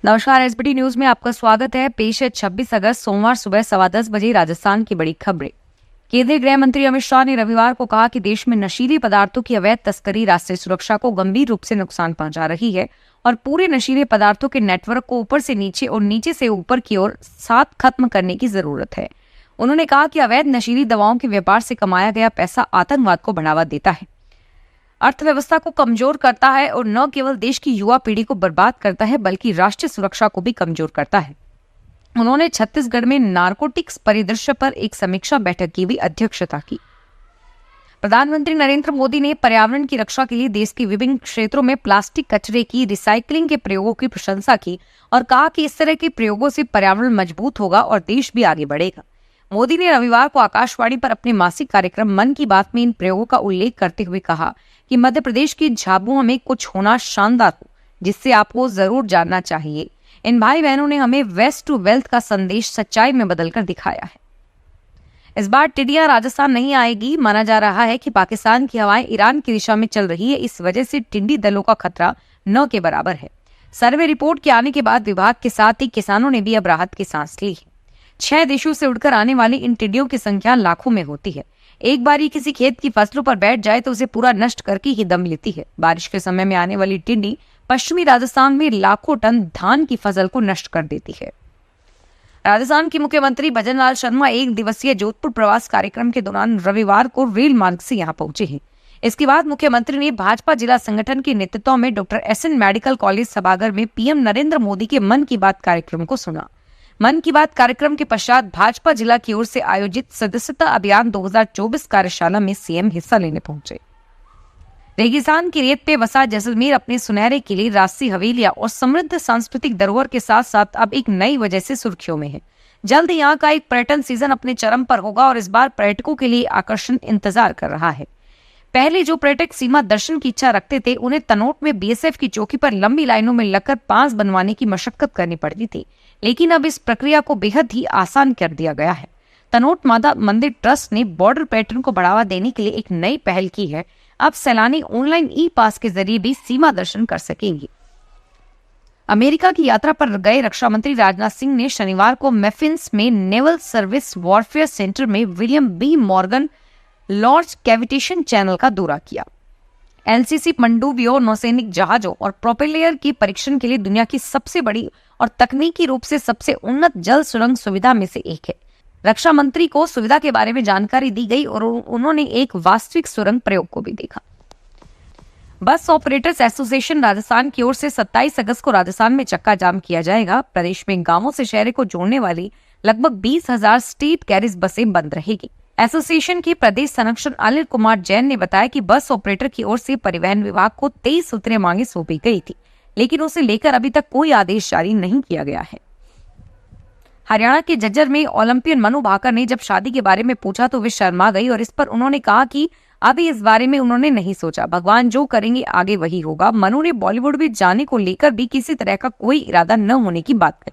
नमस्कार, SBT news में आपका स्वागत है। पेश है 26 अगस्त सोमवार सुबह 10:15 बजे राजस्थान की बड़ी खबरें। केंद्रीय गृह मंत्री अमित शाह ने रविवार को कहा कि देश में नशीली पदार्थों की अवैध तस्करी राष्ट्रीय सुरक्षा को गंभीर रूप से नुकसान पहुंचा रही है और पूरे नशीले पदार्थों के नेटवर्क को ऊपर से नीचे और नीचे से ऊपर की ओर साथ खत्म करने की जरूरत है। उन्होंने कहा कि अवैध नशीली दवाओं के व्यापार से कमाया गया पैसा आतंकवाद को बढ़ावा देता है, अर्थव्यवस्था को कमजोर करता है और न केवल देश की युवा पीढ़ी को बर्बाद करता है बल्कि राष्ट्रीय सुरक्षा को भी कमजोर करता है। उन्होंने छत्तीसगढ़ में नारकोटिक्स परिदृश्य पर एक समीक्षा बैठक की भी अध्यक्षता की। प्रधानमंत्री नरेंद्र मोदी ने पर्यावरण की रक्षा के लिए देश के विभिन्न क्षेत्रों में प्लास्टिक कचरे की रिसाइकलिंग के प्रयोगों की प्रशंसा की और कहा कि इस तरह के प्रयोगों से पर्यावरण मजबूत होगा और देश भी आगे बढ़ेगा। मोदी ने रविवार को आकाशवाणी पर अपने मासिक कार्यक्रम मन की बात में इन प्रयोगों का उल्लेख करते हुए कहा कि मध्य प्रदेश की झाबुआ में कुछ होना शानदार हो, जिससे आपको जरूर जानना चाहिए। इन भाई बहनों ने हमें वेस्ट टू वेल्थ का संदेश सच्चाई में बदलकर दिखाया है। इस बार टिड्डियां राजस्थान नहीं आएगी। माना जा रहा है कि पाकिस्तान की हवाएं ईरान की दिशा में चल रही है, इस वजह से टिड्डी दलों का खतरा न के बराबर है। सर्वे रिपोर्ट के आने के बाद विभाग के साथ ही किसानों ने भी अब राहत की सांस ली है। 6 देशों से उड़कर आने वाली इन टिड्डियों की संख्या लाखों में होती है। एक बार ये किसी खेत की फसलों पर बैठ जाए तो उसे पूरा नष्ट करके ही दम लेती है। बारिश के समय में आने वाली टिड्डी पश्चिमी राजस्थान में लाखों टन धान की फसल को नष्ट कर देती है। राजस्थान के मुख्यमंत्री भजनलाल शर्मा 1 दिवसीय जोधपुर प्रवास कार्यक्रम के दौरान रविवार को रेल मार्ग से यहां पहुंचे हैं। इसके बाद मुख्यमंत्री ने भाजपा जिला संगठन के नेतृत्व में डॉक्टर एसएन मेडिकल कॉलेज सभागार में पीएम नरेंद्र मोदी के मन की बात कार्यक्रम को सुना। मन की बात कार्यक्रम के पश्चात भाजपा जिला की ओर से आयोजित सदस्यता अभियान 2024 कार्यशाला में सीएम हिस्सा लेने पहुंचे। रेगिस्तान की रेत पे बसा जैसलमेर अपने सुनहरे किले, राजसी हवेलियां और समृद्ध सांस्कृतिक धरोहर के साथ साथ अब एक नई वजह से सुर्खियों में है। जल्द यहाँ का एक पर्यटन सीजन अपने चरम पर होगा और इस बार पर्यटकों के लिए आकर्षण इंतजार कर रहा है। पहले जो पर्यटक सीमा दर्शन की इच्छा रखते थे, उन्हें तनोट में बीएसएफ की चौकी पर लंबी लाइनों में लगकर पास बनवाने की मशक्कत करनी पड़ती थी, लेकिन अब इस प्रक्रिया को बेहद ही आसान कर दिया गया है। तनोट माता मंदिर ट्रस्ट ने बॉर्डर पर्यटन को बढ़ावा देने के लिए एक नई पहल की है। अब सैलानी ऑनलाइन ई पास के जरिए भी सीमा दर्शन कर सकेंगे। अमेरिका की यात्रा पर गए रक्षा मंत्री राजनाथ सिंह ने शनिवार को मेफिन्स में नेवल सर्विस वॉरफेयर सेंटर में William B Morgan launch cavitation channel का दौरा किया। एलसीसी पनडुब्बियों, नौसैनिक जहाजों और प्रोपेलर की परीक्षण के लिए दुनिया की सबसे बड़ी और तकनीकी रूप से सबसे उन्नत जल सुरंग सुविधा में से एक है। रक्षा मंत्री को सुविधा के बारे में जानकारी दी गई और उन्होंने एक वास्तविक सुरंग प्रयोग को भी देखा। बस ऑपरेटर्स एसोसिएशन राजस्थान की ओर से 27 अगस्त को राजस्थान में चक्का जाम किया जाएगा। प्रदेश में गांवों से शहर को जोड़ने वाली लगभग 20,000 स्टेट कैरिज बसें बंद रहेगी। एसोसिएशन के प्रदेश संरक्षण अनिल कुमार जैन ने बताया कि बस ऑपरेटर की ओर से परिवहन विभाग को 23 सूत्रीय मांगे सौंपी गई थी, लेकिन उसे लेकर अभी तक कोई आदेश जारी नहीं किया गया है। हरियाणा के झज्जर में ओलंपियन मनु भाकर ने जब शादी के बारे में पूछा तो वे शर्मा गई और इस पर उन्होंने कहा कि अभी इस बारे में उन्होंने नहीं सोचा, भगवान जो करेंगे आगे वही होगा। मनु ने बॉलीवुड में जाने को लेकर भी किसी तरह का कोई इरादा न होने की बात कही।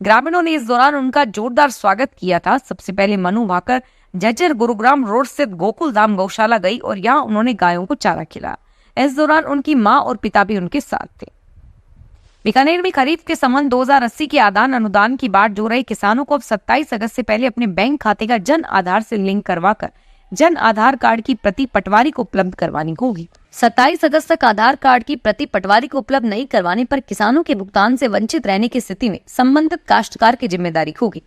ग्रामीणों ने इस दौरान उनका जोरदार स्वागत किया था। सबसे पहले मनु भाकर झज्जर गुरुग्राम रोड स्थित गोकुल धाम गौशाला गई और यहाँ उन्होंने गायों को चारा खिलाया। इस दौरान उनकी माँ और पिता भी उनके साथ थे। बीकानेर में खरीफ के संबंध 2080 के आदान अनुदान की बाट जो रहे किसानों को अब 27 अगस्त से पहले अपने बैंक खाते का जन आधार से लिंक करवाकर जन आधार कार्ड की प्रति पटवारी को उपलब्ध करवानी होगी। 27 अगस्त तक आधार कार्ड की प्रति पटवारी को उपलब्ध नहीं करवाने पर किसानों के भुगतान से वंचित रहने की स्थिति में संबंधित काश्तकार की जिम्मेदारी होगी।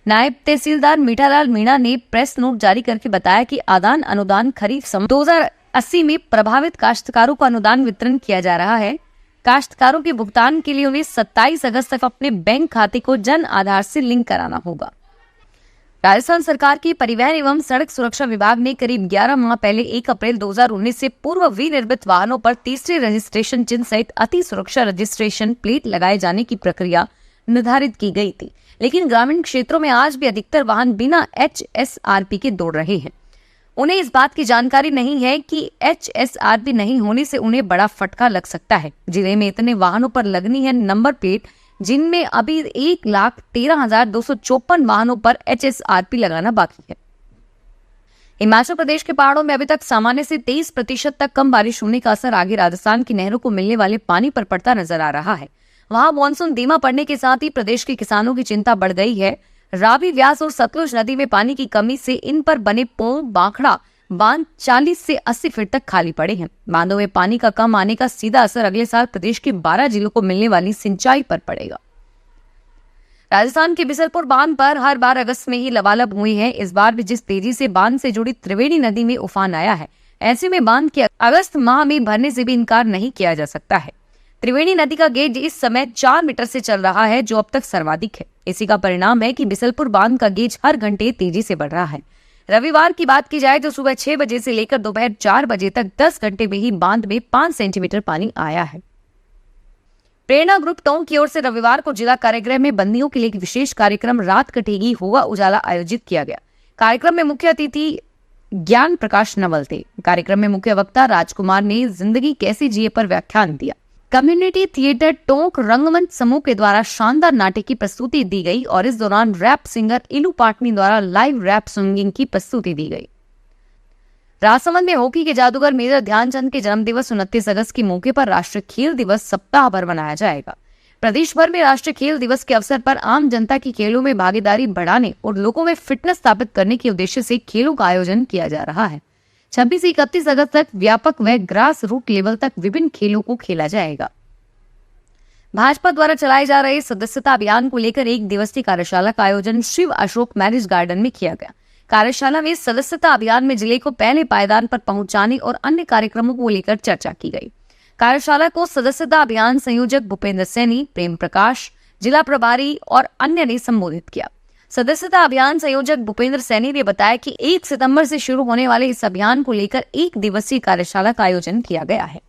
नायब तहसीलदार मीठालाल मीणा ने प्रेस नोट जारी करके बताया कि आदान अनुदान खरीफ 2080 में प्रभावित काश्तकारों को अनुदान वितरण किया जा रहा है। काश्तकारों के भुगतान के लिए उन्हें 27 अगस्त तक अपने बैंक खाते को जन आधार से लिंक कराना होगा। राजस्थान सरकार के परिवहन एवं सड़क सुरक्षा विभाग ने करीब 11 माह पहले 1 अप्रैल 2019 से पूर्व विनिर्मित वाहनों पर तीसरे रजिस्ट्रेशन चिन्ह सहित अति सुरक्षा रजिस्ट्रेशन प्लेट लगाए जाने की प्रक्रिया निर्धारित की गई थी, लेकिन ग्रामीण क्षेत्रों में आज भी अधिकतर वाहन बिना HSRP के दौड़ रहे हैं। उन्हें इस बात की जानकारी नहीं है कि HSRP नहीं होने से उन्हें बड़ा फटका लग सकता है। जिले में इतने वाहनों पर लगनी है नंबर प्लेट, जिनमें अभी 1,13,254 वाहनों पर HSRP लगाना बाकी है। हिमाचल प्रदेश के पहाड़ों में अभी तक सामान्य से 23% तक कम बारिश होने का असर आगे राजस्थान की नहरों को मिलने वाले पानी पर पड़ता नजर आ रहा है। वहां मानसून धीमा पड़ने के साथ ही प्रदेश के किसानों की चिंता बढ़ गई है। रावी, व्यास और सतलुज नदी में पानी की कमी से इन पर बने पोंग बाखड़ा बांध 40 से 80 फीट तक खाली पड़े हैं। बांधों में पानी का कम आने का सीधा असर अगले साल प्रदेश के 12 जिलों को मिलने वाली सिंचाई पर पड़ेगा। राजस्थान के बिसलपुर बांध पर हर बार अगस्त में ही लबालब हुई है। इस बार भी जिस तेजी से बांध से जुड़ी त्रिवेणी नदी में उफान आया है, ऐसे में बांध के अगस्त माह में भरने से भी इनकार नहीं किया जा सकता है। त्रिवेणी नदी का गेज इस समय 4 मीटर से चल रहा है, जो अब तक सर्वाधिक है। इसी का परिणाम है कि बिसलपुर बांध का गेज हर घंटे तेजी से बढ़ रहा है। रविवार की बात की जाए तो सुबह 6 बजे से लेकर दोपहर 4 बजे तक 10 घंटे में ही बांध में 5 सेंटीमीटर पानी आया है। प्रेरणा ग्रुप टोंक की ओर से रविवार को जिला कारागृह में बंदियों के लिए एक विशेष कार्यक्रम रात कटेगी होगा उजाला आयोजित किया गया। कार्यक्रम में मुख्य अतिथि ज्ञान प्रकाश नवल थे। कार्यक्रम में मुख्य वक्ता राजकुमार ने जिंदगी कैसे जिए पर व्याख्यान दिया। कम्युनिटी थिएटर टोंक रंगमंच समूह के द्वारा शानदार नाटक की प्रस्तुति दी गई और इस दौरान रैप सिंगर इलू पाटनी द्वारा लाइव रैप सिंगिंग की प्रस्तुति दी गई। राजसमंद में हॉकी के जादूगर मेजर ध्यानचंद के जन्मदिवस 29 अगस्त के मौके पर राष्ट्रीय खेल दिवस सप्ताह भर मनाया जाएगा। प्रदेश भर में राष्ट्रीय खेल दिवस के अवसर पर आम जनता की खेलों में भागीदारी बढ़ाने और लोगों में फिटनेस स्थापित करने के उद्देश्य से खेलों का आयोजन किया जा रहा है। 26 से 31 अगस्त तक व्यापक व ग्रास रूट लेवल तक विभिन्न खेलों को खेला जाएगा। भाजपा द्वारा चलाए जा रहे सदस्यता अभियान को लेकर 1 दिवसीय कार्यशाला का आयोजन शिव अशोक मैरिज गार्डन में किया गया। कार्यशाला में सदस्यता अभियान में जिले को पहले पायदान पर पहुंचाने और अन्य कार्यक्रमों को लेकर चर्चा की गई। कार्यशाला को सदस्यता अभियान संयोजक भूपेंद्र सैनी, प्रेम प्रकाश, जिला प्रभारी और अन्य ने संबोधित किया। सदस्यता अभियान संयोजक भूपेंद्र सैनी ने बताया कि 1 सितंबर से शुरू होने वाले इस अभियान को लेकर 1 दिवसीय कार्यशाला का आयोजन किया गया है।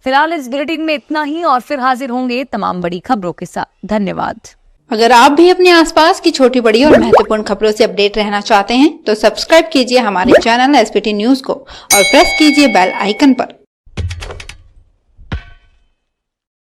फिलहाल इस बुलेटिन में इतना ही और फिर हाजिर होंगे तमाम बड़ी खबरों के साथ। धन्यवाद। अगर आप भी अपने आसपास की छोटी बड़ी और महत्वपूर्ण खबरों से अपडेट रहना चाहते हैं तो सब्सक्राइब कीजिए हमारे चैनल एसपीटी न्यूज को और प्रेस कीजिए बेल आइकन पर।